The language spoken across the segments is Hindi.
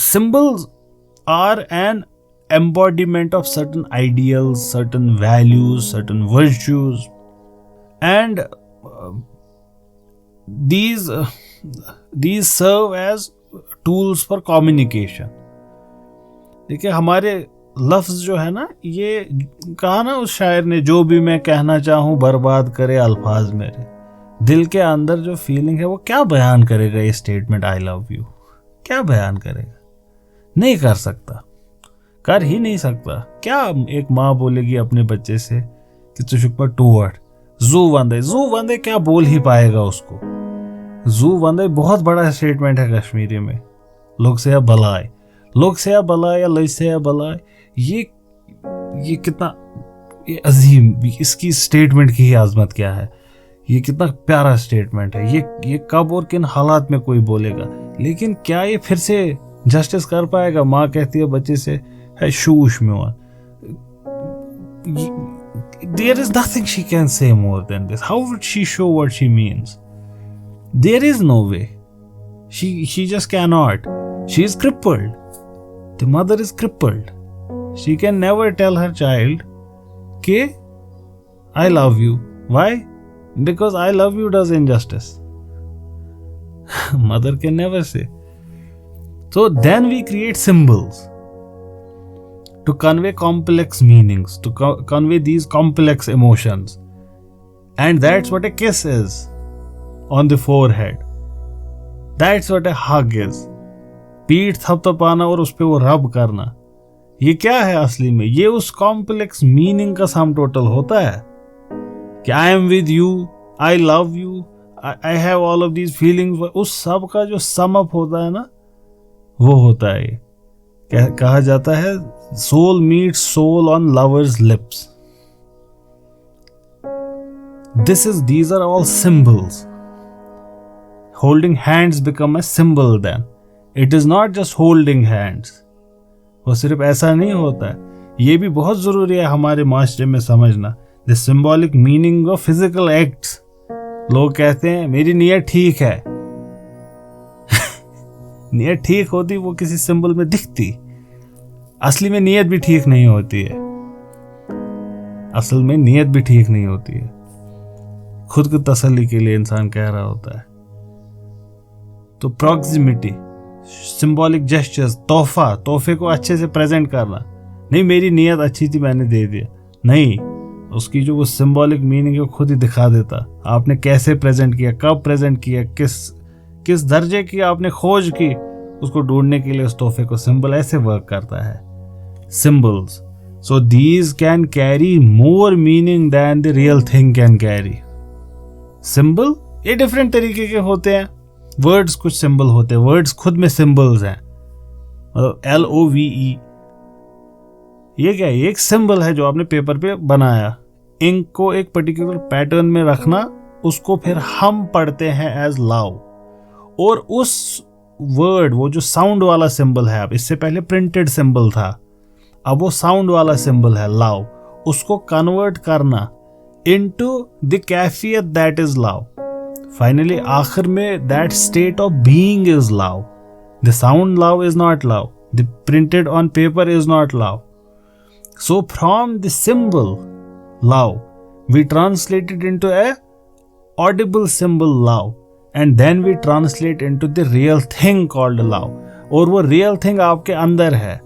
symbols are an embodiment of certain ideals, certain values, certain virtues, and these serve as tools for communication. देखिए हमारे लफ्ज जो है ना, ये कहा ना उस शायर ने, जो भी मैं कहना चाहूँ बर्बाद करे अल्फाज मेरे। दिल के अंदर जो फीलिंग है वो क्या बयान करेगा ये स्टेटमेंट आई लव यू? क्या बयान करेगा? नहीं कर सकता, कर ही नहीं सकता। क्या एक माँ बोलेगी अपने बच्चे से कि तुझको टू वर्ड जू वंदे क्या बोल ही पाएगा उसको? जू वंदे बहुत बड़ा स्टेटमेंट है कश्मीरी में। लोग से या बलाए या लज से या बलाए, ये कितना ये अजीम, इसकी स्टेटमेंट की ही आजमत क्या है। ये कितना प्यारा स्टेटमेंट है। ये कब और किन हालात में कोई बोलेगा, लेकिन क्या ये फिर से जस्टिस कर पाएगा? माँ कहती है बच्चे से है शूश में, there is nothing she can say more than this. How would she show what she means? There is no way. She just cannot. She is crippled. The mother is crippled. She can never tell her child कि I love you. Why? Because I love you does injustice. Mother can never say. So then we create symbols to convey complex meanings, to convey these complex emotions. And that's what a kiss is on the forehead. That's what a hug is. पीठ थपथपाना और उस पे वो रब करना, ये क्या है असली में? ये उस कॉम्प्लेक्स मीनिंग का सम टोटल होता है कि I am with you, I love you, I have all of these feelings. उस सब का जो सम अप होता है ना, वो होता है ये। कहा जाता है soul meets soul on lovers lips. These are all symbols. Holding hands become a symbol then. It is not just holding hands. वो सिर्फ ऐसा नहीं होता है। ये भी बहुत जरूरी है हमारे माशरे में समझना। The symbolic meaning of physical acts. लोग कहते हैं मेरी नीयत ठीक है। नीयत ठीक होती वो किसी सिंबल में दिखती। असली में नीयत भी ठीक नहीं होती है। असल में नीयत भी ठीक नहीं होती है। खुद को तसल्ली के लिए इंसान कह रहा होता है। तो प्रॉक्सिमिटी, सिंबॉलिक जेस्चर्स, तोहफे को अच्छे से प्रेजेंट करना। नहीं मेरी नीयत अच्छी थी मैंने दे दिया, नहीं, उसकी जो वो सिंबॉलिक मीनिंग है वो खुद ही दिखा देता। आपने कैसे प्रेजेंट किया, कब प्रेजेंट किया, किस दर्जे की आपने खोज की, उसको ढूंढने के लिए उस तोहफे को सिंबल ऐसे वर्क करता है। Symbols, so these can carry more meaning than the real thing can carry. Symbol ये डिफरेंट तरीके के होते हैं। वर्ड्स कुछ सिंबल होते हैं, वर्ड्स खुद में सिंबल्स हैं। LOVE ये क्या है? एक सिंबल है जो आपने पेपर पे बनाया। इंक को एक पर्टिकुलर पैटर्न में रखना, उसको फिर हम पढ़ते हैं एज लव। और उस वर्ड, वो जो साउंड वाला सिंबल है, अब इससे पहले प्रिंटेड सिंबल था, अब वो साउंड वाला सिंबल है लव, उसको कन्वर्ट करना into the कैफियत that is love. Finally, आखिर में that state of being is love. The sound love is not love. The printed on paper is not love. So from the symbol love, we translate it into a audible symbol love, and then we translate into the real thing called love. और वो real thing आपके अंदर है।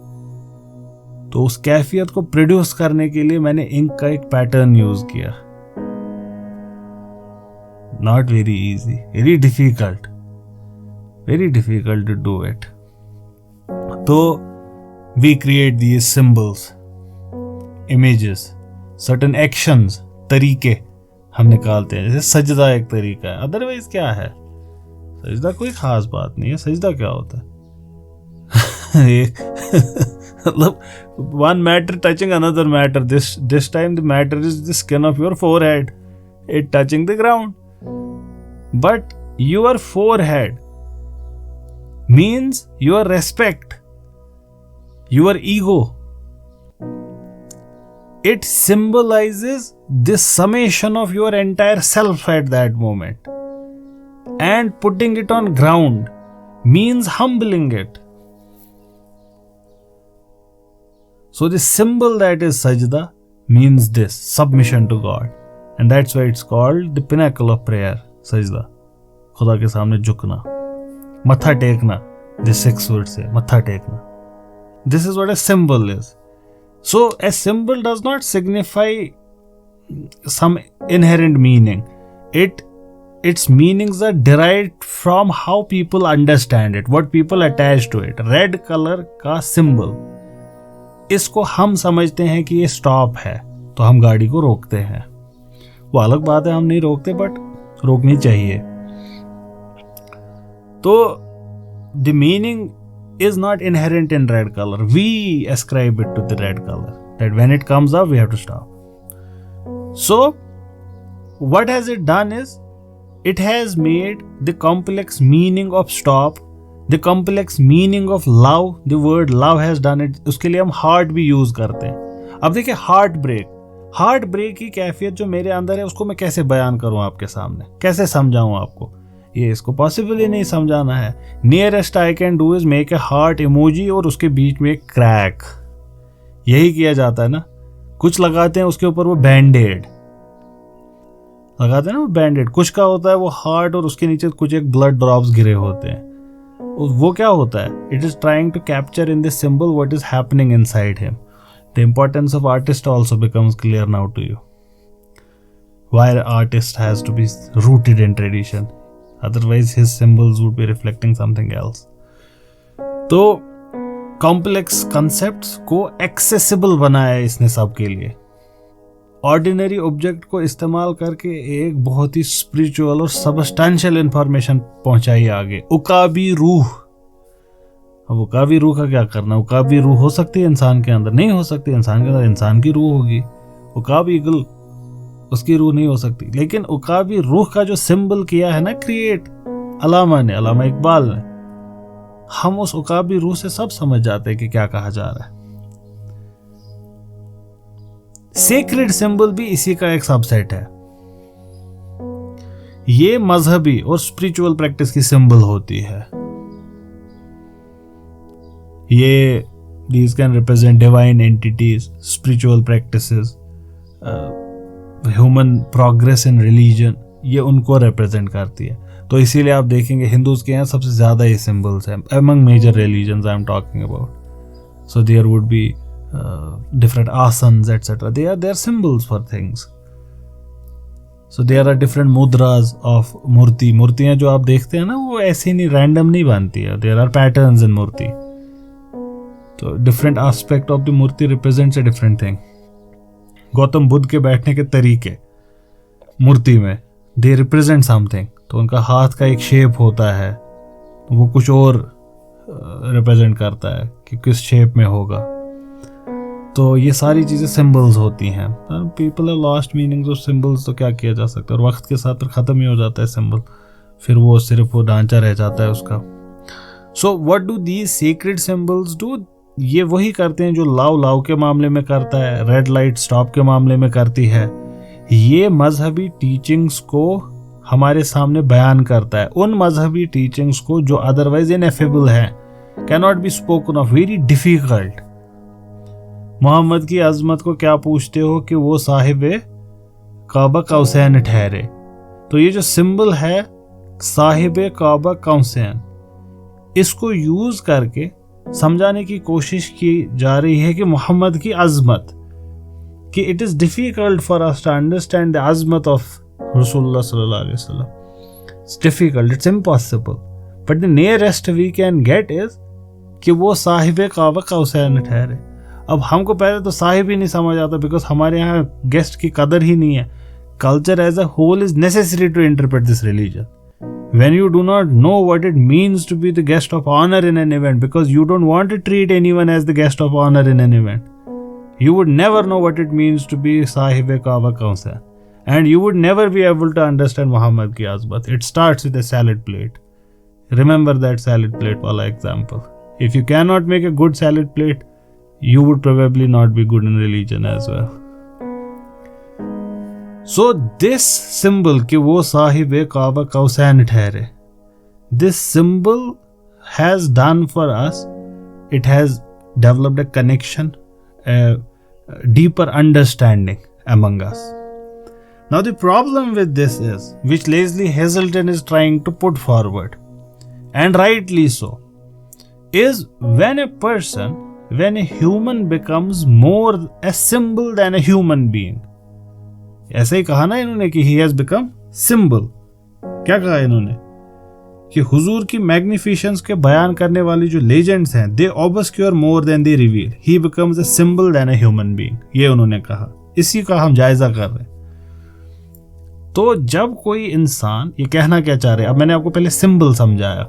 तो उस कैफियत को प्रोड्यूस करने के लिए मैंने इंक का एक पैटर्न यूज किया। Not very easy, very difficult to do it. So we create these symbols, images, certain actions, तरीके हम निकालते हैं। जैसे सजदा एक तरीका है, अदरवाइज क्या है? सजदा कोई खास बात नहीं है। सजदा क्या होता है? मतलब one matter touching another matter. This time the matter is the skin of your forehead, it touching the ground. But your forehead means your respect, your ego. It symbolizes the summation of your entire self at that moment. And putting it on ground means humbling it. So the symbol that is sajda means this, submission to God, and that's why it's called the pinnacle of prayer, sajda. खुदा के सामने झुकना, मत्था टेकना, the 6 words से मत्था टेकना. This is what a symbol is. So a symbol does not signify some inherent meaning. Its meanings are derived from how people understand it, what people attach to it. Red color का symbol, इसको हम समझते हैं कि ये स्टॉप है, तो हम गाड़ी को रोकते हैं. वो अलग बात है, हम नहीं रोकते, बट रोकनी चाहिए. तो the meaning is not inherent in red color. We ascribe it to the red color, that when it comes up we have to stop. So what has it done is, it has made the complex meaning of stop, the complex meaning of love, the word love has done it. उसके लिए हम heart भी यूज करते हैं. अब देखिए हार्ट ब्रेक की कैफियत जो मेरे अंदर है, उसको मैं कैसे बयान करूं आपके सामने, कैसे समझाऊं आपको, ये इसको पॉसिबल ही नहीं समझाना है. Nearest I can do is make a heart emoji और उसके बीच में एक क्रैक. यही किया जाता है ना. कुछ लगाते हैं उसके ऊपर वो बैंडेड लगाते हैं ना, वो बैंडेड. कुछ का होता है वो हार्ट और उसके नीचे कुछ एक ब्लड ड्रॉप्स गिरे होते हैं. वो क्या होता है? It is trying to capture in this symbol what is happening inside him. The importance of artist also becomes clear now to you. Why artist has to be rooted in tradition, otherwise his symbols would be reflecting something else. तो कॉम्प्लेक्स कंसेप्ट्स को एक्सेसिबल बनाया इसने सबके लिए. ऑर्डिनरी ऑब्जेक्ट को इस्तेमाल करके एक बहुत ही स्पिरिचुअल और सबस्टेंशियल इंफॉर्मेशन पहुंचाई आगे. उकाबी रूह. अब उकाबी रूह का क्या करना? उकाबी रूह हो सकती है इंसान के अंदर? नहीं हो सकती. इंसान के अंदर इंसान की रूह होगी. उकाबी ईगल, उसकी रूह नहीं हो सकती. लेकिन उकाबी रूह का जो सिंबल किया है ना क्रिएट अल्लामा इकबाल ने, हम उस उकाबी रूह से सब समझ जाते हैं कि क्या कहा जा रहा है. सेक्रेड सिंबल भी इसी का एक सबसेट है. ये मजहबी और स्पिरिचुअल प्रैक्टिस की सिंबल होती है. ये these can represent divine entities, spiritual practices, human progress in religion, ये उनको रिप्रेजेंट करती है. तो इसीलिए आप देखेंगे हिंदूज के यहाँ सबसे ज़्यादा ये सिंबल्स हैं among major religions I am talking about. So there would be different asanas etcetera. They are symbols for things. So there are different mudras of murti. मूर्तियाँ जो आप देखते हैं ना, वो ऐसे नहीं रैंडम नहीं बनती है. There are patterns in murti. तो different aspect of the murti represents a different thing. Gautam Buddha के बैठने के तरीके मूर्ति में, दे रिप्रेजेंट समथिंग. तो उनका हाथ का एक शेप होता है, तो वो कुछ और रिप्रेजेंट करता है कि किस शेप में होगा. तो ये सारी चीज़ें सिंबल्स होती हैं. People have lost meanings of symbols. तो क्या किया जा सकता है? और वक्त के साथ फिर ख़त्म ही हो जाता है सिंबल. फिर वो सिर्फ वो ढांचा रह जाता है उसका. So what do these secret symbols do? ये वही करते हैं जो लाव के मामले में करता है, रेड लाइट स्टॉप के मामले में करती है. ये मजहबी टीचिंग्स को हमारे सामने बयान करता है. उन मजहबी टीचिंग्स को जो अदरवाइज इनएफेबल है, can not be spoken of, very difficult. Muhammad की अजमत को क्या पूछते हो कि वो साहिब काबा कौसैन ठहरे. तो ये जो सिंबल है साहिब काबा कौसैन, इसको यूज करके समझाने की कोशिश की जा रही है कि मोहम्मद की अजमत, कि it is difficult for us to understand the अजमत ऑफ रसूलुल्लाह सल्लल्लाहु अलैहि वसल्लम. It's difficult, it's impossible. But the nearest we can get is कि वो साहिब काबा कौसैन ठहरे. अब हमको पहले तो साहिब ही नहीं समझ आता, बिकॉज हमारे यहाँ गेस्ट की कदर ही नहीं है. Culture as a whole is necessary to interpret this religion. When you do not know what it means to be the guest of honor in an event, because you don't want to treat anyone as the guest of honor in an event, you would never know what it means to be Sahib Kaaba Kausa, and you would never be able to understand Muhammad ki azmat. It starts with a salad plate. Remember that salad plate wala example. If you cannot make a good salad plate, you would probably not be good in religion as well. So this symbol कि वो साहिब काबा कौसैन ठहरे, this symbol has done for us, it has developed a connection deeper understanding among us. Now the problem with this is, which Leslie Hazelden is trying to put forward, and rightly so, is when a human becomes more a symbol than a human being. ऐसे ही कहा ना इन्होंने कि he has become symbol. क्या कहा इन्होंने कि हुजूर की मैग्निफिशंस के बयान करने वाली जो लेजेंड्स हैं, they obscure more than they reveal, he becomes a symbol than a human being. ये उन्होंने कहा. इसी का हम जायजा कर रहे हैं. तो जब कोई इंसान, ये कहना क्या चाह रहे हैं, अब मैंने आपको पहले सिंबल समझाया,